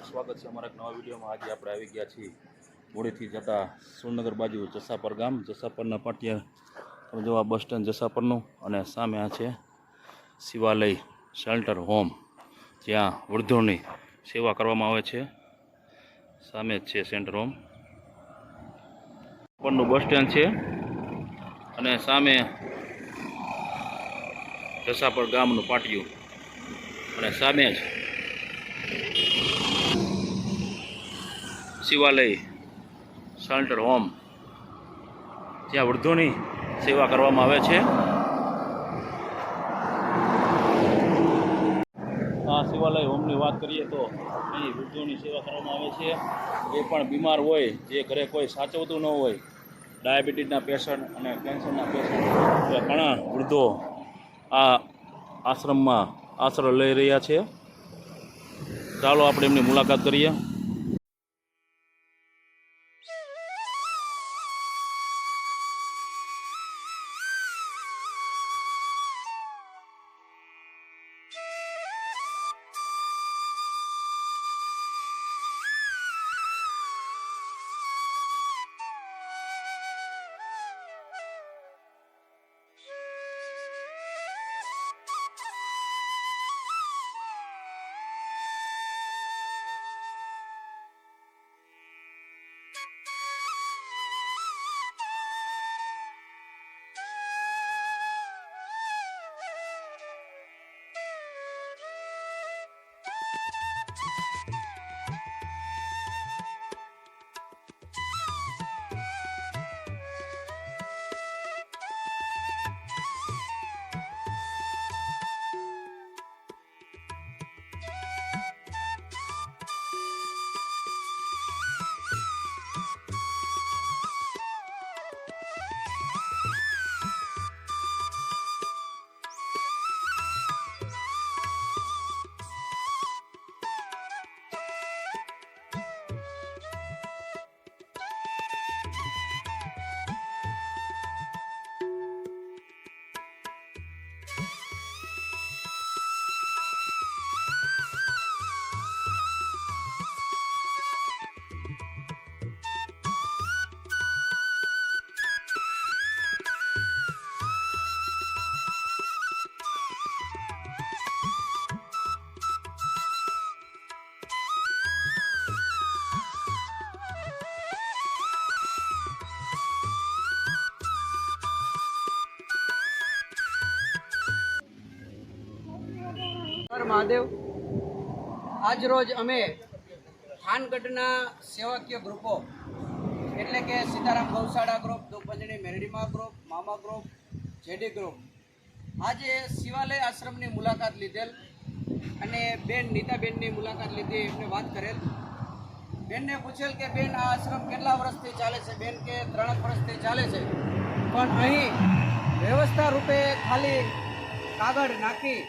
સ્વાગત છે અમારા એક નવા વિડીયોમાં। આજે આપણે આવી ગયા છીએ મૂળીથી જતા સુરનગર બાજુ જસાપર ગામ। જસાપરના પાટિયા તમે જો આ બસ સ્ટેન્ડ જસાપરનું, અને સામે આ છે શિવાલય શેલ્ટર હોમ, જ્યાં વૃદ્ધોની સેવા કરવામાં આવે છે। સામે જ છે સેન્ટર હોમ, ઉપરનું બસ સ્ટેન્ડ છે, અને સામે જસાપર ગામનું પાટિયું, અને સામે જ શિવાલય શેલ્ટર હોમ, જ્યાં વૃદ્ધોની સેવા કરવામાં આવે છે। આ શિવાલય હોમની વાત કરીએ તો અહીં વૃદ્ધોની સેવા કરવામાં આવે છે। એ પણ બીમાર હોય, જે ઘરે કોઈ સાચવતું ન હોય, ડાયાબિટીસના પેશન્ટ અને કેન્સરના પેશન્ટ, એ ઘણા વૃદ્ધો આ આશ્રમમાં આશરો લઈ રહ્યા છે। ચાલો આપણે એમની મુલાકાત કરીએ। મહાદેવ, આજ રોજ અમે થાનગઢના સેવાકીય ગ્રુપો એટલે કે સીતારામ ગૌશાળા ગ્રુપ, દુપંજણી મેરડીમા ગ્રુપ, મામા ગ્રુપ, જેડી ગ્રુપ આજે શિવાલય આશ્રમની મુલાકાત લીધેલ, અને બેન નીતાબેનની મુલાકાત લીધી। એમને વાત કરેલ, બેનને પૂછેલ કે બેન આ આશ્રમ કેટલા વર્ષથી ચાલે છે? બેન કે 3 વર્ષથી ચાલે છે, પણ અહીં વ્યવસ્થા રૂપે ખાલી કાગળ નાખી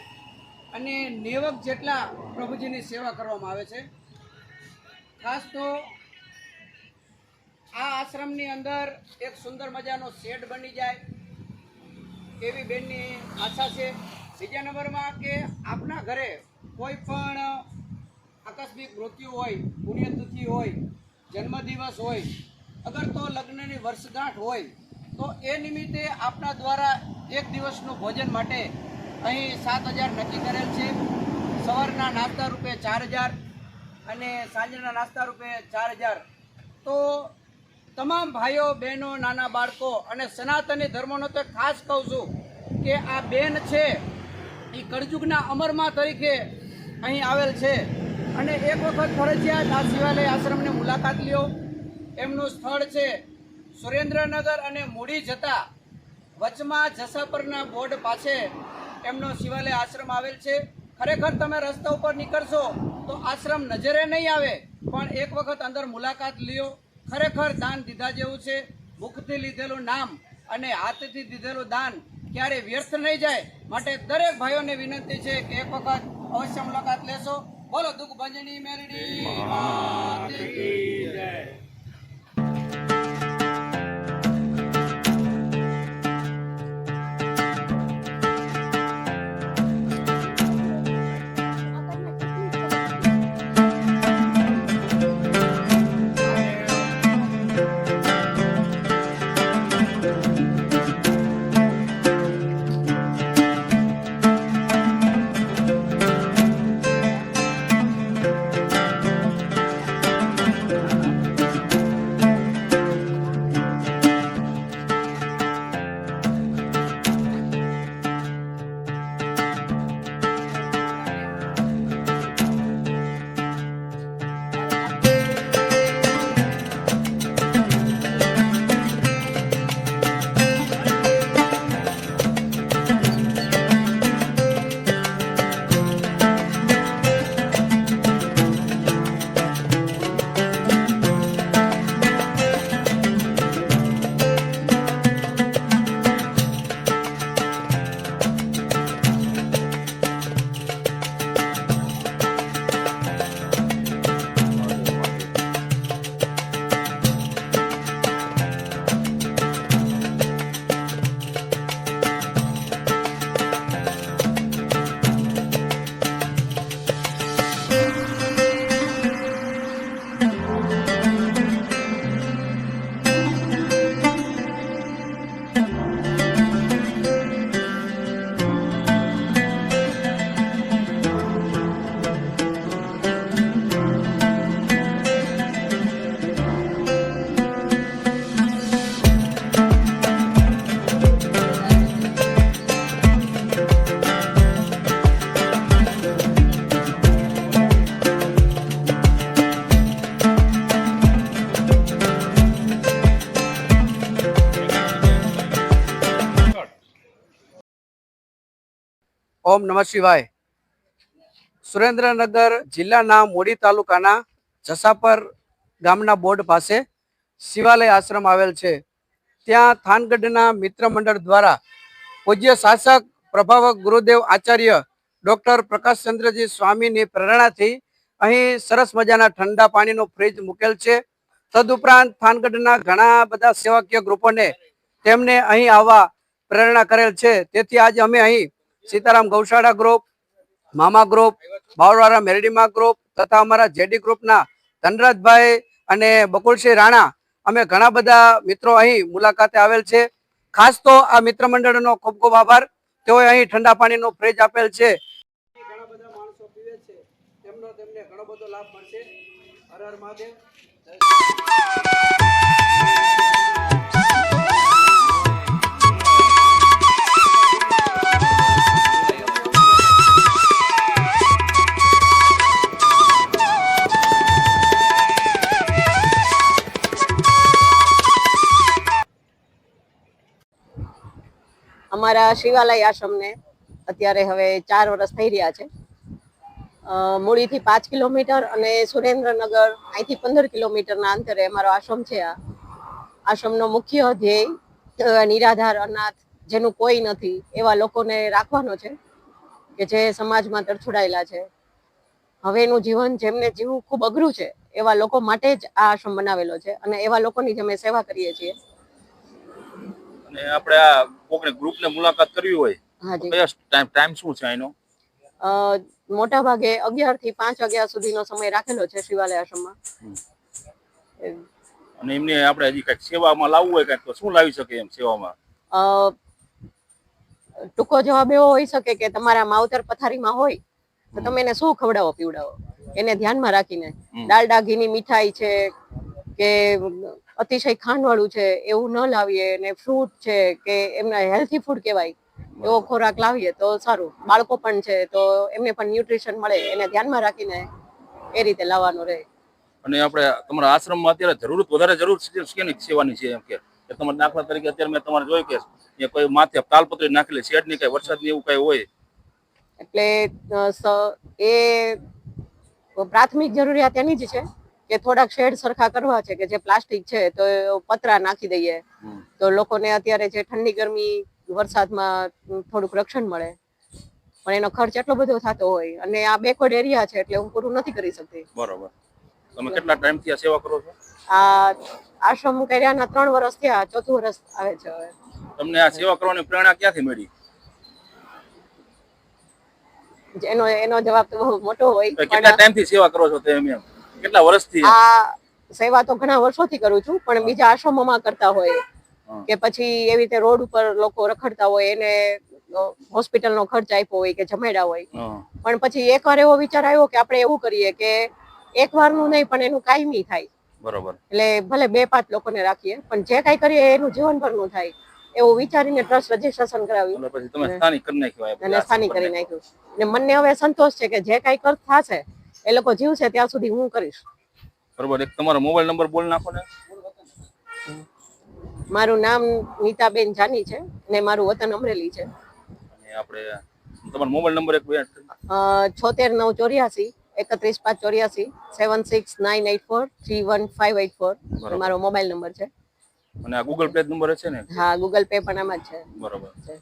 અને 90 જેટલા પ્રભુજીની સેવા કરવામાં આવે છે। ખાસ તો આ આશ્રમની અંદર એક સુંદર મજાનો શેડ બની જાય એવી બેનની આશા છે। બીજા નંબરમાં કે આપના ઘરે કોઈ પણ આકસ્મિક મૃત્યુ હોય, પુણ્યતિથિ હોય, જન્મદિવસ હોય, અગર તો લગ્નની વર્ષગાંઠ હોય, તો એ નિમિત્તે આપના દ્વારા એક દિવસનું ભોજન માટે અહીં 7000 નક્કી કરેલ છે। સવારના નાસ્તા રૂપે 4000 અને સાંજના નાસ્તા રૂપે 4000। તો તમામ ભાઈઓ બહેનો, નાના બાળકો અને સનાતની ધર્મનો તો ખાસ કહું છું કે આ બેન છે એ કળજુગના અમરમાં તરીકે અહીં આવેલ છે, અને એક વખત ફરજિયાત આ શિવાલય આશ્રમની મુલાકાત લ્યો। એમનું સ્થળ છે સુરેન્દ્રનગર અને મૂડી જતા વચમાં જસાપરના બોર્ડ પાસે એમનો શિવાલય આશ્રમ આવેલ છે। ખરેખર તમે રસ્તા ઉપર નીકળશો તો આશ્રમ નજરે નહીં આવે, પણ એક વખત અંદર મુલાકાત લ્યો। ખરેખર દાન દીધા જેવું છે। મુખથી લીધેલું નામ અને હાથથી દીધેલું દાન ક્યારે વ્યર્થ નહીં જાય, માટે દરેક ભાઈઓને વિનંતી છે કે એક વખત અવશ્ય મુલાકાત લેશો। બોલો દુઃખભંજની મેરડી માત કી જય। ઓમ નમઃ શિવાય. સુરેન્દ્રનગર જિલ્લાના મોડી તાલુકાના જસાપર ગામના બોર્ડ પાસે શિવાલય આશ્રમ આવેલ છે. ત્યાં થાનગઢના મિત્ર મંડળ દ્વારા પૂજ્ય શાસક પ્રભાવક ગુરુદેવ આચાર્ય ડૉક્ટર પ્રકાશચંદ્રજી સ્વામીની પ્રેરણાથી અહીં સરસ મજાના ઠંડા પાણીનો ફ્રીજ મૂકેલ છે. તદુપરાંત થાનગઢના ઘણા બધા સેવાકીય ગ્રુપોને તેમને અહીં આવવા પ્રેરણા કરેલ છે. તેથી આજે અમે અહીં સીતારામ ગૌશાળા ગ્રુપ, મામા ગ્રુપ, બાવળવાળા મેરડીમા ગ્રુપ તથા અમારા જેડી ગ્રુપના ધનરાજભાઈ અને બકુલસિંહ રાણા અમે ઘણા બધા મિત્રો અહીં મુલાકાતે આવેલ છે. ખાસ તો આ મિત્ર મંડળનો ખૂબ ખૂબ આભાર. તેઓએ અહીં ઠંડા પાણીનો ફ્રીજ આપેલ છે. ઘણા બધા માણસો પીવે છે, તેમને ઘણો બધો લાભ મળશે. હર હર મહાદેવ. અમારા શિવાલય આશ્રમને અત્યારે હવે 4 વર્ષ થઈ રહ્યા છે. મૂળીથી 5 કિલોમીટર અને સુરેન્દ્રનગર અહીંથી 15 કિલોમીટરના અંતરે અમારો આશ્રમ છે. આ આશ્રમનો મુખ્ય ધ્યેય નિરાધાર, અનાથ, જેનું કોઈ નથી એવા લોકોને રાખવાનો છે કે જે સમાજમાં તરછોડાયેલા છે. હવેનું જીવન જેમને જીવવું ખૂબ અઘરું છે એવા લોકો માટે જ આ આશ્રમ બનાવેલો છે અને એવા લોકોની જ અમે સેવા કરીએ છીએ. અને આપણે આ કોકને ગ્રુપને મુલાકાત કરવી હોય હાજી, કયો ટાઈમ શું છે એનો? મોટા ભાગે 11 થી 5 વાગ્યા સુધીનો સમય રાખેલો છે શિવાલય આશ્રમમાં. અને એમને આપણે હજી કઈક સેવામાં લાવવું હોય કઈક તો શું લાવી શકે એમ સેવામાં? ટૂંકો જવાબ એવો હોઈ શકે કે તમારા માવતર પથારીમાં હોય તો તમે એને શું ખવડાવો પીવડાવો એને ધ્યાનમાં રાખીને. ડાલડા ઘીની મીઠાઈ છે કે અતિશય ખાંડવાળું છે એવું ન લાવીએ, અને ફ્રૂટ છે કે એમના હેલ્ધી ફૂડ કહેવાય એવો ખોરાક લાવીએ તો સારું. બાળકો પણ છે તો એમને પણ ન્યુટ્રિશન મળે, એને ધ્યાનમાં રાખીને એ રીતે લાવવાનું રહે. અને આપણે તમારા આશ્રમમાં અત્યારે વધારે જરૂર શેની સેવાની છે એમ કે તમારા દાખલા તરીકે અત્યારે મેં તમારે જોયું કે એ કોઈ માથે તાલપત્રી નાખેલી શેડની કઈ વરસાદની એવું કઈ હોય એટલે એ પ્રાથમિક જરૂરિયાત એની જ છે કે થોડાક શેડ સરખા કરવા છે કે જે પ્લાસ્ટિક છે તો પતરા નાખી દઈએ તો લોકોને અત્યારે જે ઠંડી ગરમી વરસાદમાં થોડુંક રક્ષણ મળે. પણ એનો ખર્ચ એટલો બધો થતો હોય અને આ બેકવર્ડ એરિયા છે એટલે હું પૂરું નથી કરી શકતી. બરોબર. તમે કેટલા ટાઈમથી આ સેવા કરો છો? આ આશ્રમ કર્યાના 3 વર્ષ થયા, 4થું વર્ષ આવે છે હવે. તમને આ સેવા કરવાની પ્રેરણા ક્યાંથી મળી? એનો જવાબ તો બહુ મોટો હોય. કેટલા ટાઈમથી સેવા કરો છો તમે એમ? કેટલા વર્ષથી? આ સેવા તો ઘણા વર્ષોથી કરું છું, પણ બીજા આશ્રમોમાં કરતા હોય કે પછી એવી રીતે રોડ ઉપર લોકો રખડતા હોય એને હોસ્પિટલનો ખર્ચ આપ્યો હોય કે જમેડા હોય. પણ પછી એકવાર એવો વિચાર આવ્યો કે આપણે એવું કરીએ કે એક વારનું નહીં પણ એનું કાયમી થાય. બરોબર. એટલે ભલે 2-5 લોકોને રાખીએ પણ જે કાંઈ કરીએ એનું જીવનભરનું થાય એવું વિચારીને ટ્રસ્ટ રજીસ્ટ્રેશન કરાવ્યું. પછી તમે સ્થાનિક કરી નાખ્યું અને સ્થાનિક કરી નાખ્યું. અને મને હવે સંતોષ છે કે જે કાંઈ થશે એ લોકો જીવશે ત્યાં સુધી હું કરીશ. બરોબર. એક તમારો મોબાઈલ નંબર બોલ નાખો ને. મારું નામ નીતાબેન જાની છે ને મારું વતન અમરેલી છે. અને આપણે તમારો મોબાઈલ નંબર એક 76984 31584 76984 31584 મારો મોબાઈલ નંબર છે. અને આ ગૂગલ પે નંબર છે ને? હા, ગૂગલ પે પણ આમાં જ છે. બરોબર છે.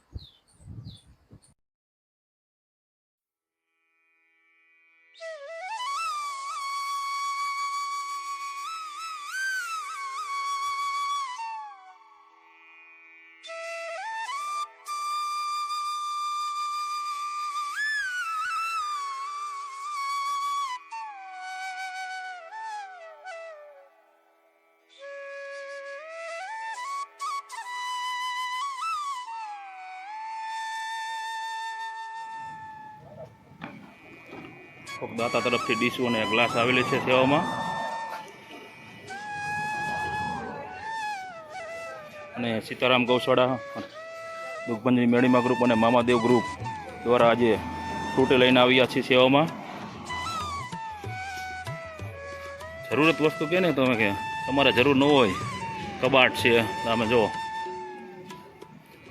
દાતા તરફથી ડીશો અને ગ્લાસ આવેલી છે સેવામાં. અને સીતારામ ગૌશાળા, દુઃખભંજની મેળીમા ગ્રુપ અને મામાદેવ ગ્રુપ દ્વારા આજે ફ્રૂટ લઈને આવ્યા છીએ સેવામાં. જરૂરત વસ્તુ કે ને તમે કે તમારે જરૂર ન હોય, કબાટ છે, તમે જો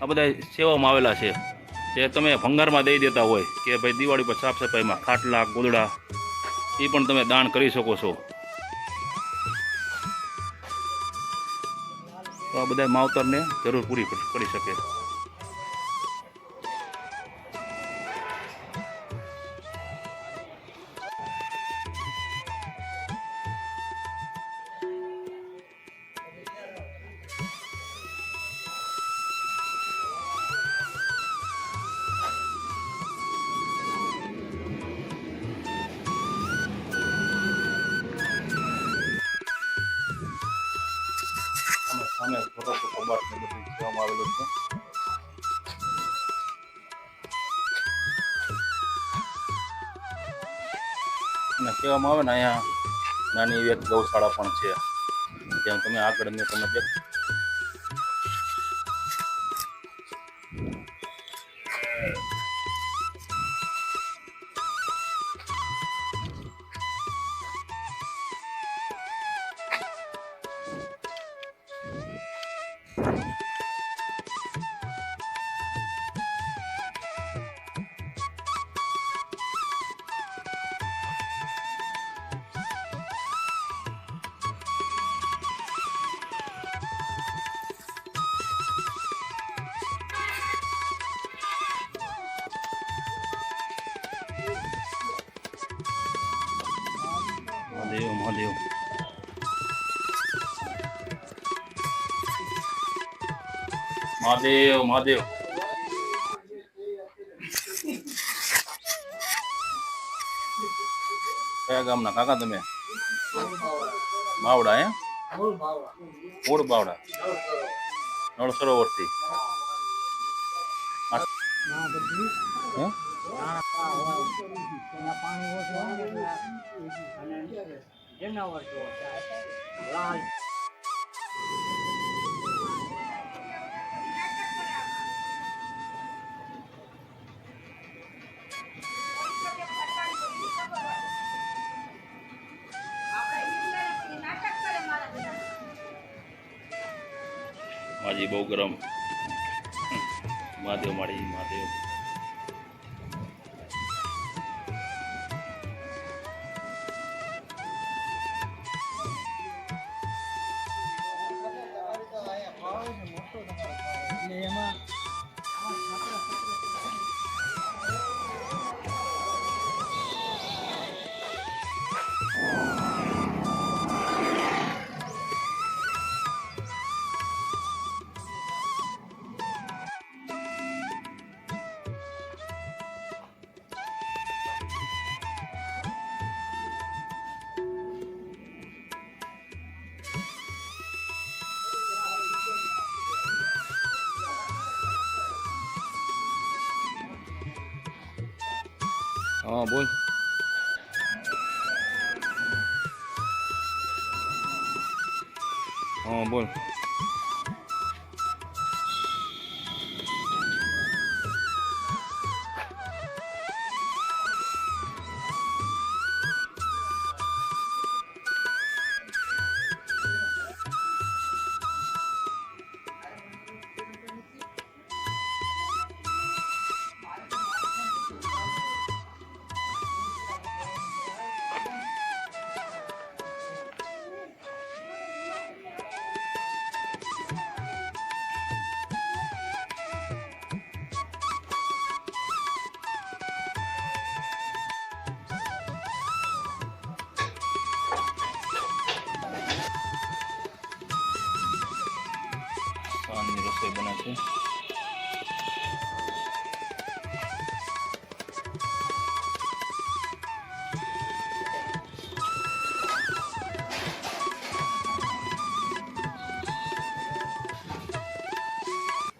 આ બધા સેવામાં આવેલા છે. જે તમે ભંગારમાં દઈ દેતા હોય કે ભાઈ દિવાળી પર સાફ સફાઈમાં ખાટલા ગોદડા એ પણ તમે દાન કરી શકો છો. તો આ બધા માવતરને જરૂર પૂરી કરી શકે. સામે છોટો કબાટ ને બધું કહેવામાં આવેલું છે. અને કહેવામાં આવે ને અહીંયા નાની એવી એક ગૌશાળા પણ છે. જેમ તમે આગળ મેં તમે મહાદેવ મહાદેવ મહાદેવ મહાદેવ. કયા ગામના કાકા તમે? બાવડા હે? મૂળ બાવડા નળ સરોવરથી. માજી બહુ ગરમ. મહાદેવ માળી મહાદેવ. હા બોલ. હા બોલ. પાણીની રસોઈ બને છે.